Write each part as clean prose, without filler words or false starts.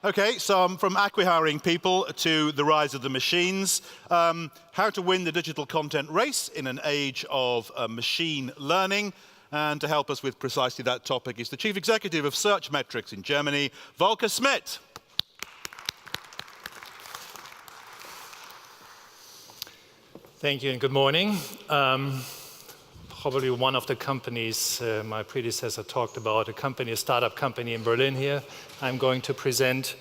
Okay, so from acqui-hiring people to the rise of the machines, how to win the digital content race in an age of machine learning. And to help us with precisely that topic is the Chief Executive of Searchmetrics in Germany, Volker Smid. Thank you and good morning. Probably one of the companies my predecessor talked about, a startup company in Berlin here, I'm going to present.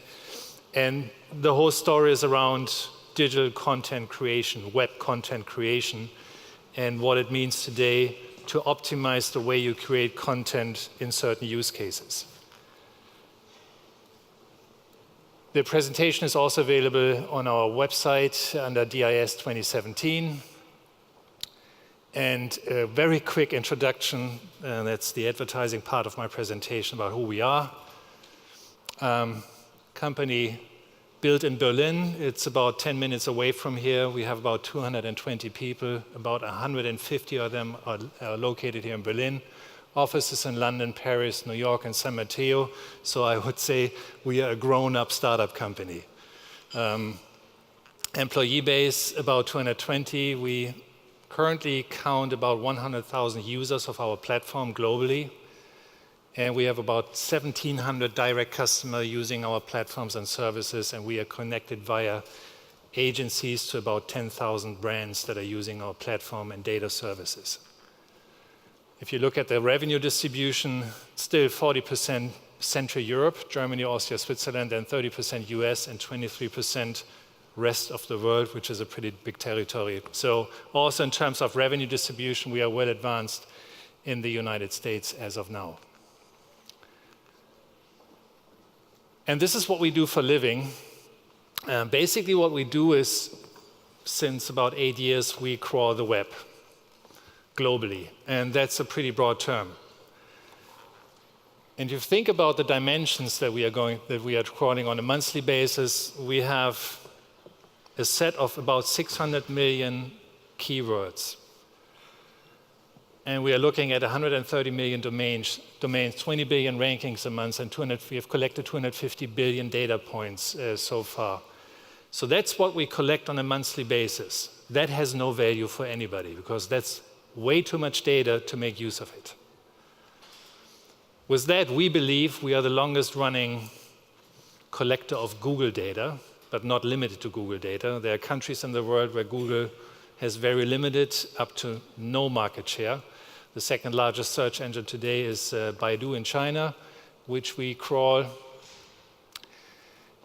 And the whole story is around digital content creation, web content creation, and what it means today to optimize the way you create content in certain use cases. The presentation is also available on our website under DIS 2017. And a very quick introduction, that's the advertising part of my presentation about who we are. Company built in Berlin. It's about 10 minutes away from here. We have about 220 people. About 150 of them are located here in Berlin. Offices in London, Paris, New York, and San Mateo. So I would say we are a grown-up startup company. Employee base, about 220. We currently count about 100,000 users of our platform globally. And we have about 1,700 direct customers using our platforms and services, and we are connected via agencies to about 10,000 brands that are using our platform and data services. If you look at the revenue distribution, still 40% Central Europe, Germany, Austria, Switzerland, and 30% US, and 23% rest of the world, which is a pretty big territory. So also in terms of revenue distribution, we are well advanced in the United States as of now. And this is what we do for a living. Basically what we do is, since about 8 years, we crawl the web globally. And that's a pretty broad term. And if you think about the dimensions that we are crawling on a monthly basis, we have a set of about 600 million keywords. And we are looking at 130 million domains, 20 billion rankings a month, and we have collected 250 billion data points so far. So that's what we collect on a monthly basis. That has no value for anybody, because that's way too much data to make use of it. With that, we believe we are the longest running collector of Google data, but not limited to Google data. There are countries in the world where Google has very limited, up to no market share. The second largest search engine today is Baidu in China, which we crawl.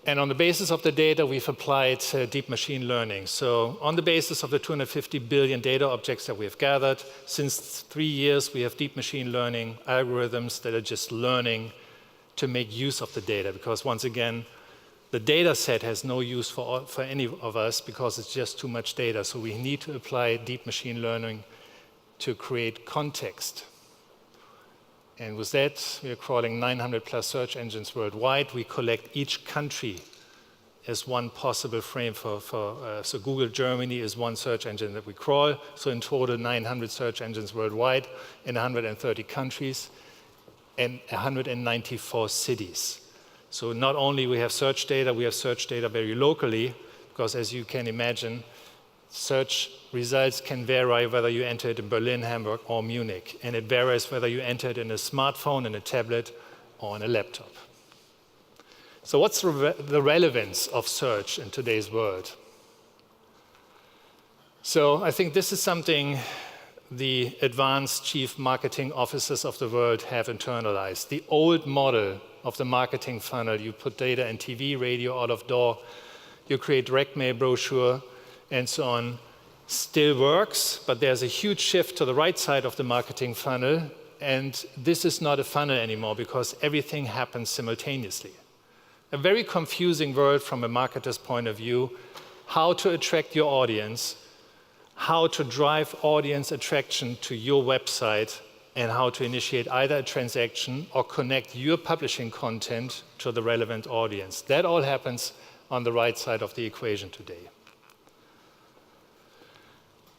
And on the basis of the data, we've applied deep machine learning. So on the basis of the 250 billion data objects that we have gathered, since 3 years, we have deep machine learning algorithms that are just learning to make use of the data, because once again, the data set has no use for any of us because it's just too much data. So we need to apply deep machine learning to create context. And with that, we are crawling 900 plus search engines worldwide. We collect each country as one possible frame so Google Germany is one search engine that we crawl. So in total, 900 search engines worldwide in 130 countries and 194 cities. So not only we have search data very locally, because as you can imagine, search results can vary whether you enter it in Berlin, Hamburg, or Munich. And it varies whether you enter it in a smartphone, in a tablet, or on a laptop. So what's the relevance of search in today's world? So I think this is something the advanced chief marketing officers of the world have internalized. The old model of the marketing funnel, you put data in TV, radio, out of door, you create direct mail brochure, and so on, still works, but there's a huge shift to the right side of the marketing funnel, and this is not a funnel anymore because everything happens simultaneously. A very confusing world from a marketer's point of view, how to attract your audience, how to drive audience attraction to your website, and how to initiate either a transaction or connect your publishing content to the relevant audience. That all happens on the right side of the equation today.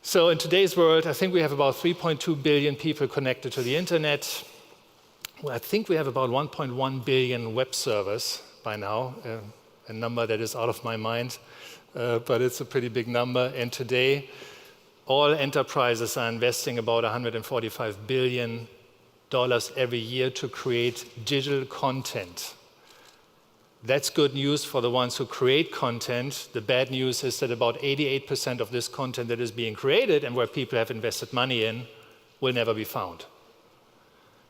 So in today's world, I think we have about 3.2 billion people connected to the internet. Well, I think we have about 1.1 billion web servers by now, a number that is out of my mind, but it's a pretty big number. And today, all enterprises are investing about $145 billion every year to create digital content. That's good news for the ones who create content. The bad news is that about 88% of this content that is being created and where people have invested money in will never be found.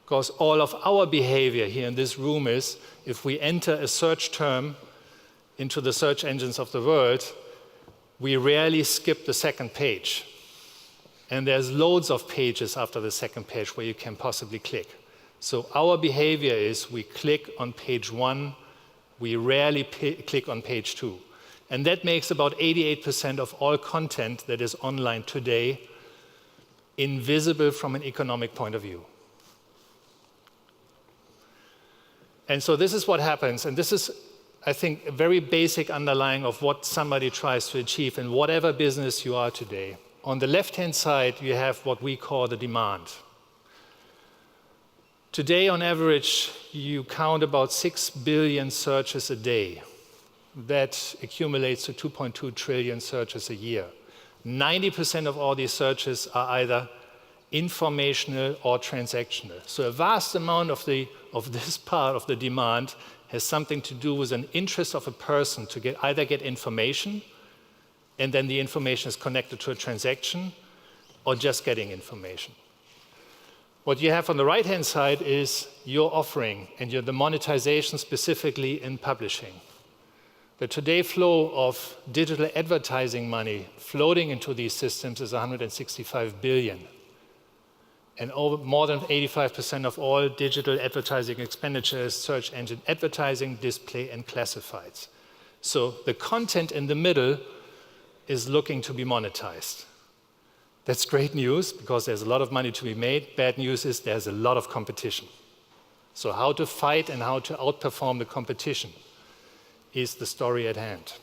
Because all of our behavior here in this room is, if we enter a search term into the search engines of the world, we rarely skip the second page. And there's loads of pages after the second page where you can possibly click. So our behavior is we click on page 1, we rarely click on page 2. And that makes about 88% of all content that is online today invisible from an economic point of view. And so this is what happens, and this is, I think, a very basic underlying of what somebody tries to achieve in whatever business you are today. On the left-hand side, you have what we call the demand. Today, on average, you count about 6 billion searches a day. That accumulates to 2.2 trillion searches a year. 90% of all these searches are either informational or transactional. So a vast amount of this part of the demand has something to do with an interest of a person to either get information, and then the information is connected to a transaction, or just getting information. What you have on the right-hand side is your offering and the monetization specifically in publishing. The today flow of digital advertising money floating into these systems is 165 billion. And more than 85% of all digital advertising expenditure is search engine advertising, display, and classifieds. So the content in the middle is looking to be monetized. That's great news because there's a lot of money to be made. Bad news is there's a lot of competition. So how to fight and how to outperform the competition is the story at hand.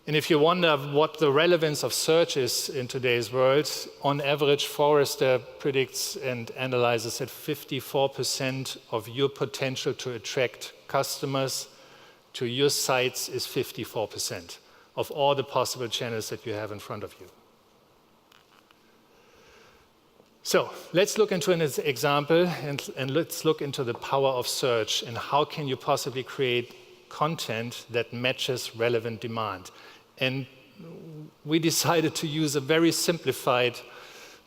And if you wonder what the relevance of search is in today's world, on average, Forrester predicts and analyzes that 54% of your potential to attract customers to your sites is 54% of all the possible channels that you have in front of you. So let's look into an example and let's look into the power of search and how can you possibly create content that matches relevant demand. And we decided to use a very simplified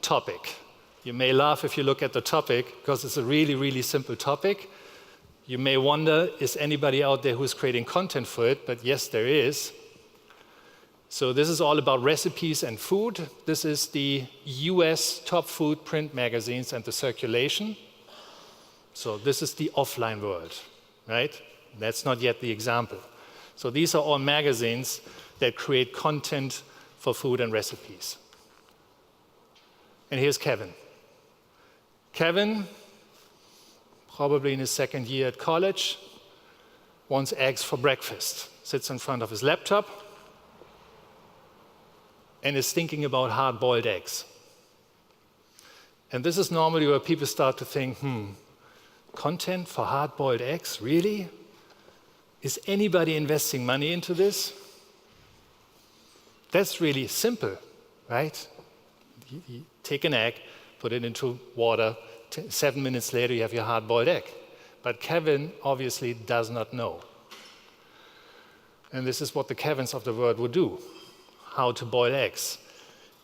topic. You may laugh if you look at the topic because it's a really, really simple topic. You may wonder, is anybody out there who's creating content for it? But yes, there is. So this is all about recipes and food. This is the US top food print magazines and the circulation. So this is the offline world, right? That's not yet the example. So these are all magazines that create content for food and recipes. And here's Kevin. Kevin, probably in his second year at college, wants eggs for breakfast, sits in front of his laptop, and is thinking about hard-boiled eggs. And this is normally where people start to think, content for hard-boiled eggs, really? Is anybody investing money into this? That's really simple, right? You take an egg, put it into water, 7 minutes later you have your hard-boiled egg. But Kevin obviously does not know. And this is what the Kevins of the world would do, how to boil eggs.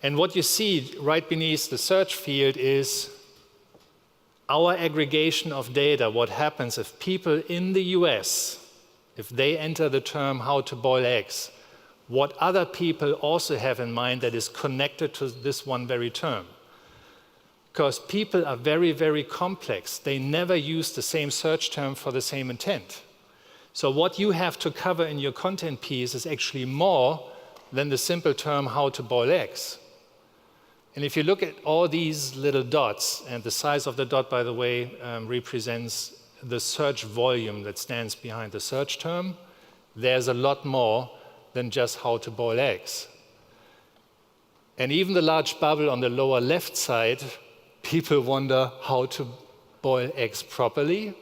And what you see right beneath the search field is our aggregation of data, what happens if people in the US, if they enter the term how to boil eggs, what other people also have in mind that is connected to this one very term. Because people are very, very complex. They never use the same search term for the same intent. So what you have to cover in your content piece is actually more than the simple term how to boil eggs. And if you look at all these little dots, and the size of the dot, by the way, represents the search volume that stands behind the search term, there's a lot more than just how to boil eggs. And even the large bubble on the lower left side, people wonder how to boil eggs properly.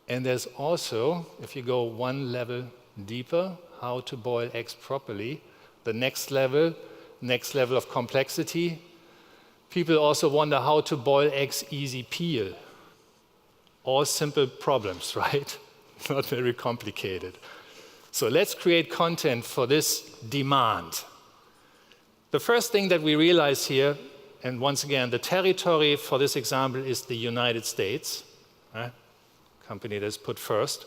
And there's also, if you go one level deeper, how to boil eggs properly, the next level of complexity. People also wonder how to boil eggs easy peel. All simple problems, right? Not very complicated. So let's create content for this demand. The first thing that we realize here, and once again, the territory for this example is the United States, right? Company that's put first.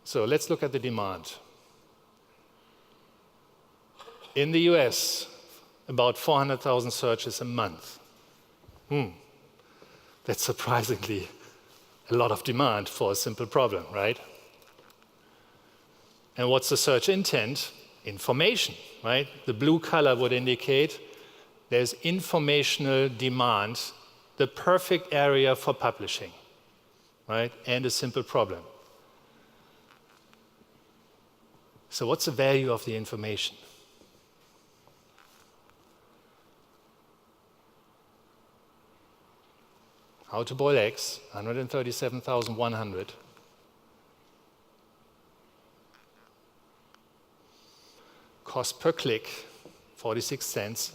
So let's look at the demand. In the US, about 400,000 searches a month. That's surprisingly a lot of demand for a simple problem, right? And what's the search intent? Information, right? The blue color would indicate there's informational demand, the perfect area for publishing, right? And a simple problem. So what's the value of the information? How to boil eggs, 137,100. Cost per click, 46 cents.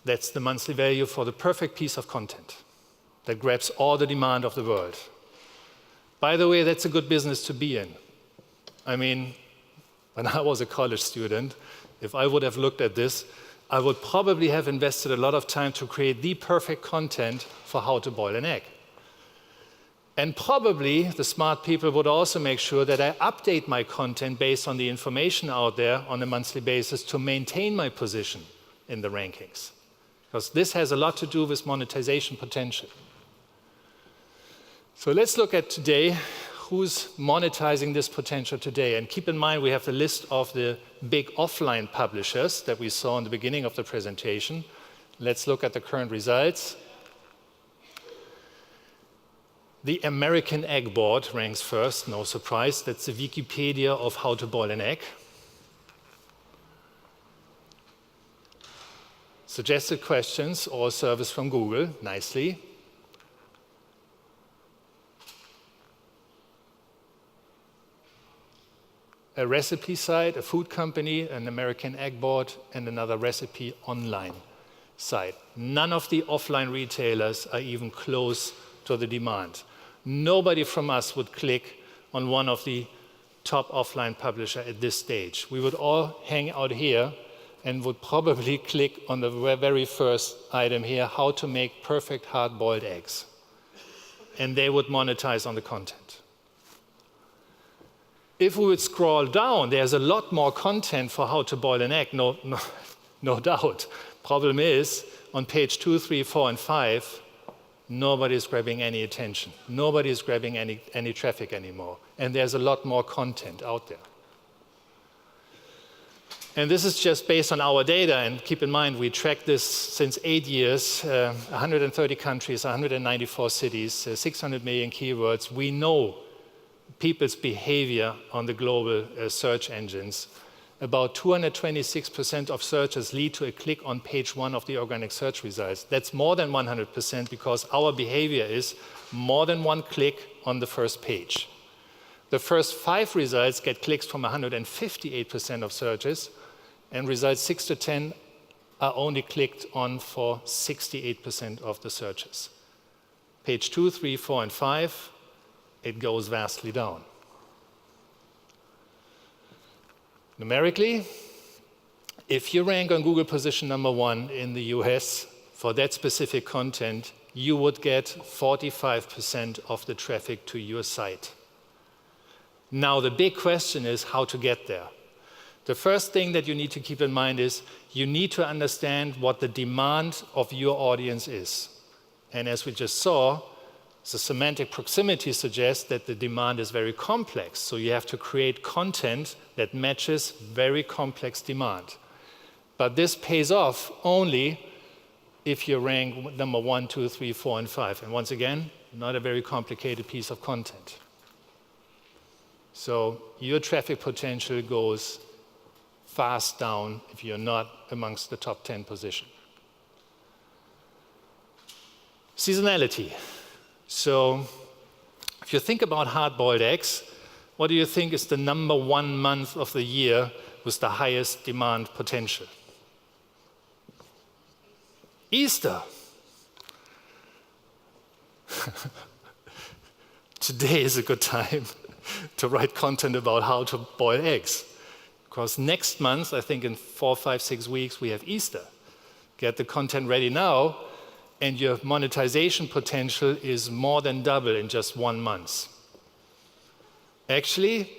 That's the monthly value for the perfect piece of content that grabs all the demand of the world. By the way, that's a good business to be in. I mean, when I was a college student, if I would have looked at this, I would probably have invested a lot of time to create the perfect content for how to boil an egg. And probably the smart people would also make sure that I update my content based on the information out there on a monthly basis to maintain my position in the rankings. Because this has a lot to do with monetization potential. So let's look at today, who's monetizing this potential today. And keep in mind, we have the list of the big offline publishers that we saw in the beginning of the presentation. Let's look at the current results. The American Egg Board ranks first, no surprise. That's the Wikipedia of how to boil an egg. Suggested questions or service from Google, nicely. A recipe site, a food company, an American Egg Board, and another recipe online site. None of the offline retailers are even close to the demand. Nobody from us would click on one of the top offline publishers at this stage. We would all hang out here and would probably click on the very first item here, how to make perfect hard-boiled eggs. And they would monetize on the content. If we would scroll down, there's a lot more content for how to boil an egg, no doubt. Problem is, on page 2, 3, 4, and 5, nobody is grabbing any attention. Nobody is grabbing any traffic anymore. And there's a lot more content out there. And this is just based on our data. And keep in mind, we track this since 8 years, 130 countries, 194 cities, 600 million keywords. We know people's behavior on the global search engines. About 226% of searches lead to a click on page 1 of the organic search results. That's more than 100% because our behavior is more than one click on the first page. The first 5 results get clicks from 158% of searches, and results 6 to 10 are only clicked on for 68% of the searches. Page 2, 3, 4, and 5, it goes vastly down. Numerically, if you rank on Google position number 1 in the US for that specific content, you would get 45% of the traffic to your site. Now, the big question is how to get there. The first thing that you need to keep in mind is you need to understand what the demand of your audience is. And as we just saw, the semantic proximity suggests that the demand is very complex. So you have to create content that matches very complex demand. But this pays off only if you rank number 1, 2, 3, 4, and 5. And once again, not a very complicated piece of content. So your traffic potential goes fast down if you're not amongst the top 10 position. Seasonality. So if you think about hard-boiled eggs, what do you think is the number one month of the year with the highest demand potential? Easter. Today is a good time to write content about how to boil eggs. Because next month, I think in 4, 5, 6 weeks, we have Easter. Get the content ready now, and your monetization potential is more than double in just 1 month. Actually,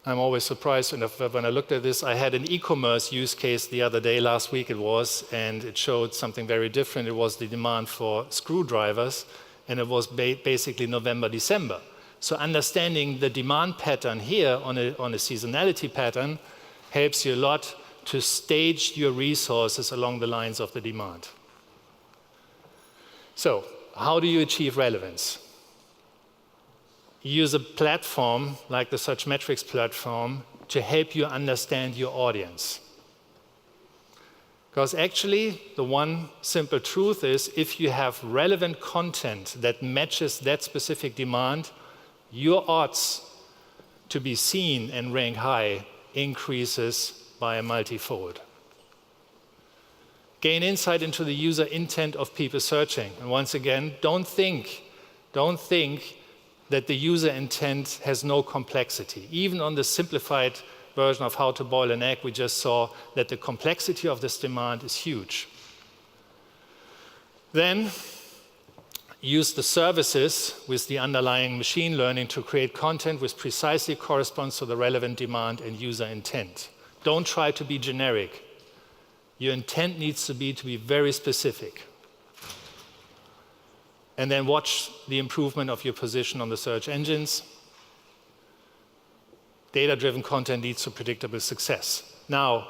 I'm always surprised when I looked at this. I had an e-commerce use case the other day, last week it was, and it showed something very different. It was the demand for screwdrivers, and it was basically November, December. So understanding the demand pattern here on a seasonality pattern helps you a lot to stage your resources along the lines of the demand. So how do you achieve relevance? Use a platform like the Searchmetrics platform to help you understand your audience. Because actually, the one simple truth is, if you have relevant content that matches that specific demand, your odds to be seen and rank high increases by a multifold. Gain insight into the user intent of people searching. And once again, don't think that the user intent has no complexity. Even on the simplified version of how to boil an egg, we just saw that the complexity of this demand is huge. Then, use the services with the underlying machine learning to create content which precisely corresponds to the relevant demand and user intent. Don't try to be generic. Your intent needs to be very specific. And then watch the improvement of your position on the search engines. Data-driven content leads to predictable success. Now,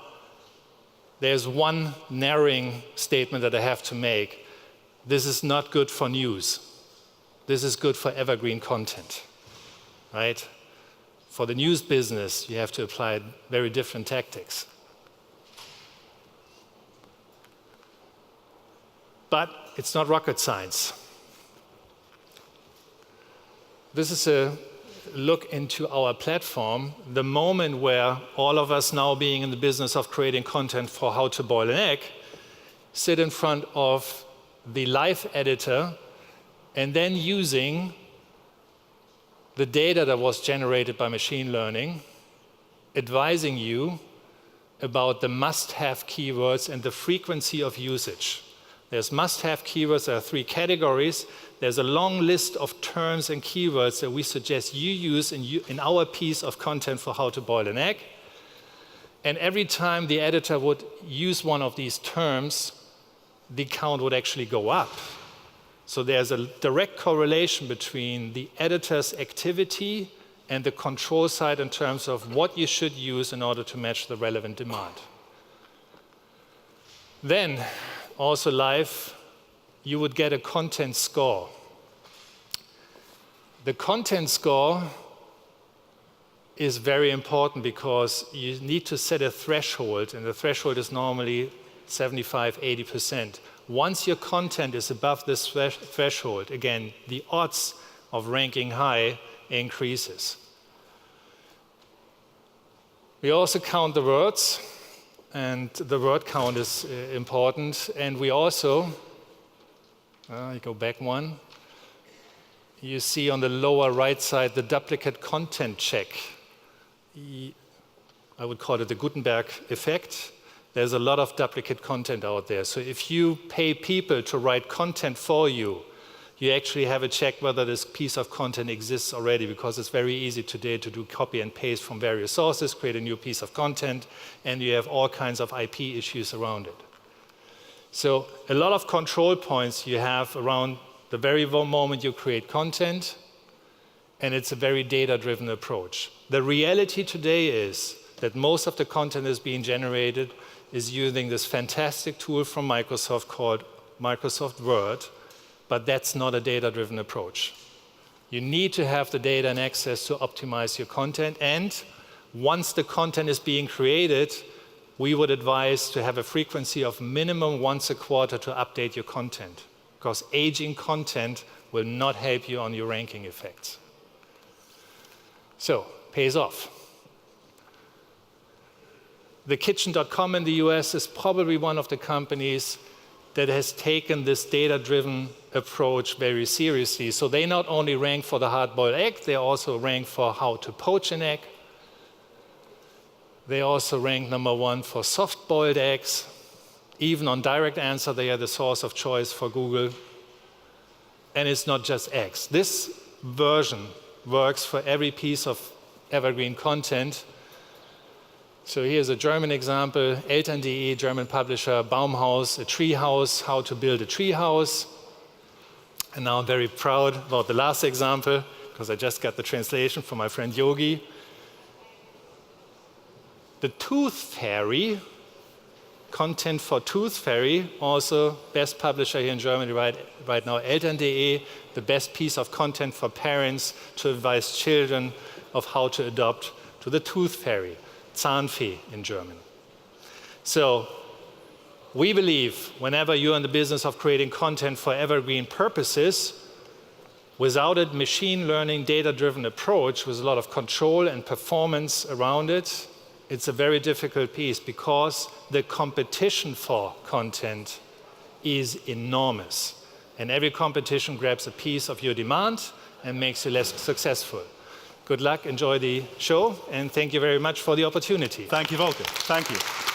there's one narrowing statement that I have to make. This is not good for news. This is good for evergreen content, right? For the news business, you have to apply very different tactics. But it's not rocket science. This is a look into our platform. The moment where all of us now being in the business of creating content for how to boil an egg, sit in front of the live editor and then using the data that was generated by machine learning, advising you about the must-have keywords and the frequency of usage. There's must-have keywords. There are 3 categories. There's a long list of terms and keywords that we suggest you use in our piece of content for how to boil an egg. And every time the editor would use one of these terms, the count would actually go up. So there's a direct correlation between the editor's activity and the control side in terms of what you should use in order to match the relevant demand. Then, also live, you would get a content score. The content score is very important because you need to set a threshold, and the threshold is normally 75, 80%. Once your content is above this threshold, again, the odds of ranking high increases. We also count the words, and the word count is important. And we also, you go back one, you see on the lower right side the duplicate content check. I would call it the Gutenberg effect. There's a lot of duplicate content out there. So if you pay people to write content for you, you actually have a check whether this piece of content exists already, because it's very easy today to do copy and paste from various sources, create a new piece of content, and you have all kinds of IP issues around it. So a lot of control points you have around the very moment you create content, and it's a very data-driven approach. The reality today is that most of the content that's being generated is using this fantastic tool from Microsoft called Microsoft Word, but that's not a data-driven approach. You need to have the data and access to optimize your content, and once the content is being created, we would advise to have a frequency of minimum once a quarter to update your content. because aging content will not help you on your ranking effects. So, pays off. TheKitchen.com in the US is probably one of the companies that has taken this data-driven approach very seriously. So they not only rank for the hard-boiled egg, they also rank for how to poach an egg. They also rank #1 for soft-boiled eggs. Even on direct answer, they are the source of choice for Google. And it's not just eggs. This version works for every piece of evergreen content. So here's a German example, Eltern.de, German publisher, Baumhaus, a tree house, how to build a tree house. And now I'm very proud about the last example, because I just got the translation from my friend Yogi. The Tooth Fairy, content for Tooth Fairy, also best publisher here in Germany right now, Eltern.de, the best piece of content for parents to advise children of how to adopt to the Tooth Fairy, Zahnfee in German. So we believe whenever you're in the business of creating content for evergreen purposes, without a machine learning data-driven approach with a lot of control and performance around it, it's a very difficult piece because the competition for content is enormous. And every competition grabs a piece of your demand and makes you less successful. Good luck, enjoy the show, and thank you very much for the opportunity. Thank you, Volker. Thank you.